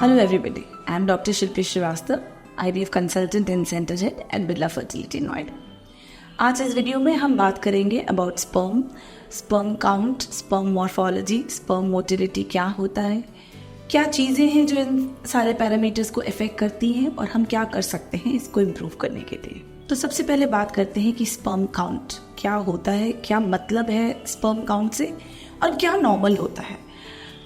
Hello everybody, I am Dr. Shilpi Srivastava, IVF consultant and center head at Birla Fertility Noida. आज इस video में हम बात करेंगे about sperm count, sperm morphology, sperm motility क्या होता है, क्या चीज़ें हैं जो इन सारे पैरामीटर्स को इफेक्ट करती हैं और हम क्या कर सकते हैं इसको इम्प्रूव करने के लिए। तो सबसे पहले बात करते हैं कि स्पर्म काउंट क्या होता है, क्या मतलब है स्पर्म काउंट से और क्या नॉर्मल होता है।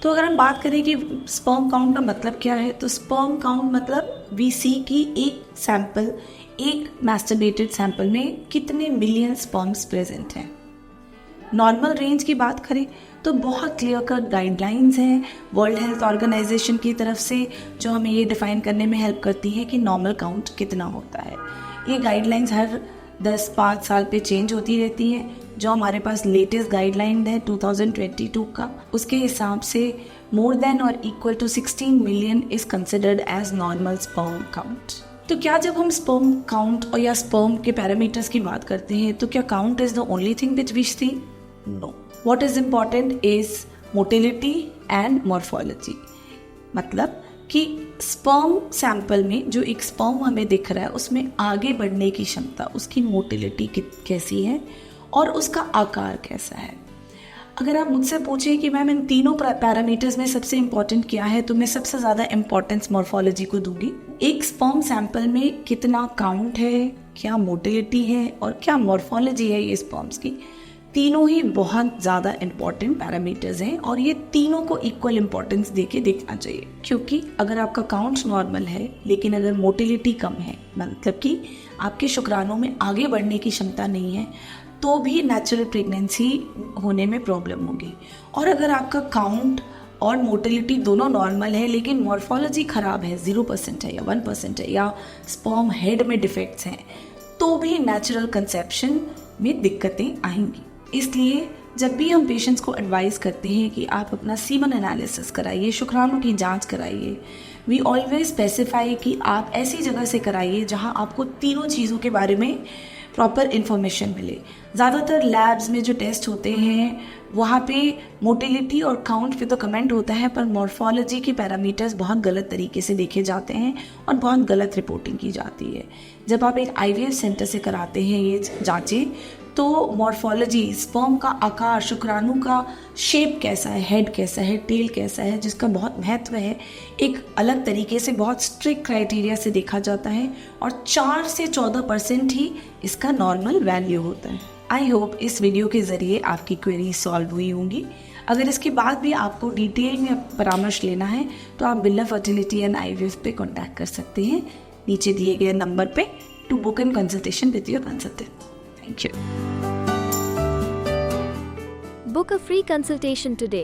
तो अगर हम बात करें कि स्पर्म काउंट का मतलब क्या है, तो स्पर्म काउंट मतलब वी सी की एक मैस्टरबेटेड सैंपल में कितने मिलियन स्पर्म्स प्रेजेंट हैं। नॉर्मल रेंज की बात करें तो बहुत क्लियर कट गाइडलाइंस हैं वर्ल्ड हेल्थ ऑर्गेनाइजेशन की तरफ से, जो हमें ये डिफाइन करने में हेल्प करती है कि नॉर्मल काउंट कितना होता है। ये गाइडलाइंस हर 10-5 साल पे चेंज होती रहती हैं। जो हमारे पास लेटेस्ट गाइडलाइन है 2022 का, उसके हिसाब से मोर देन और equal to 16 million is considered as normal sperm count. तो क्या जब हम स्पर्म काउंट और या स्पर्म के पैरामीटर्स की बात करते हैं तो क्या count is the only thing which we see? No, what is important is motility and morphology. मतलब कि स्पर्म सैंपल में जो एक स्पर्म हमें दिख रहा है उसमें आगे बढ़ने की क्षमता, उसकी मोटिलिटी कैसी है और उसका आकार कैसा है। अगर आप मुझसे पूछें कि मैम इन तीनों पैरामीटर्स में सबसे इम्पॉर्टेंट क्या है, तो मैं सबसे ज़्यादा इम्पॉर्टेंस मॉर्फोलॉजी को दूंगी। एक स्पर्म सैंपल में कितना काउंट है, क्या मोटिलिटी है और क्या मॉर्फोलॉजी है ये स्पर्म्स की, तीनों ही बहुत ज़्यादा इम्पॉर्टेंट पैरामीटर्स हैं और ये तीनों को इक्वल इम्पॉर्टेंस देके देखना चाहिए। क्योंकि अगर आपका काउंट नॉर्मल है लेकिन अगर मोटिलिटी कम है, मतलब कि आपके शुक्राणुओं में आगे बढ़ने की क्षमता नहीं है, तो भी नेचुरल प्रेगनेंसी होने में प्रॉब्लम होगी। और अगर आपका काउंट और मोटिलिटी दोनों नॉर्मल है लेकिन मॉर्फोलॉजी ख़राब है, 0% है या 1% है या स्पर्म हेड में डिफेक्ट्स हैं, तो भी नेचुरल कंसेप्शन में दिक्कतें आएंगी। इसलिए जब भी हम पेशेंट्स को एडवाइस करते हैं कि आप अपना सीमन एनालिसिस कराइए, शुक्राणु की जांच कराइए, वी ऑलवेज स्पेसिफाई कि आप ऐसी जगह से कराइए जहां आपको तीनों चीज़ों के बारे में प्रॉपर इन्फॉर्मेशन मिले। ज़्यादातर लैब्स में जो टेस्ट होते हैं वहाँ पे मोटिलिटी और काउंट पे तो कमेंट होता है, पर मॉर्फोलॉजी के पैरामीटर्स बहुत गलत तरीके से देखे जाते हैं और बहुत गलत रिपोर्टिंग की जाती है। जब आप एक IVF सेंटर से कराते हैं ये जांचें, तो मॉर्फोलॉजी, स्पर्म का आकार, शुक्राणु का शेप कैसा है, हेड कैसा है, टेल कैसा है, जिसका बहुत महत्व है, एक अलग तरीके से बहुत स्ट्रिक्ट क्राइटेरिया से देखा जाता है और 4 से 14% ही इसका नॉर्मल वैल्यू होता है। आई होप इस वीडियो के ज़रिए आपकी क्वेरी सॉल्व हुई होंगी। अगर इसके बाद भी आपको डिटेल में परामर्श लेना है तो आप बिरला फर्टिलिटी एंड IVF पे कॉन्टैक्ट कर सकते हैं नीचे दिए गए नंबर पे to book an consultation with your consultant. Thank you. Book a free consultation today.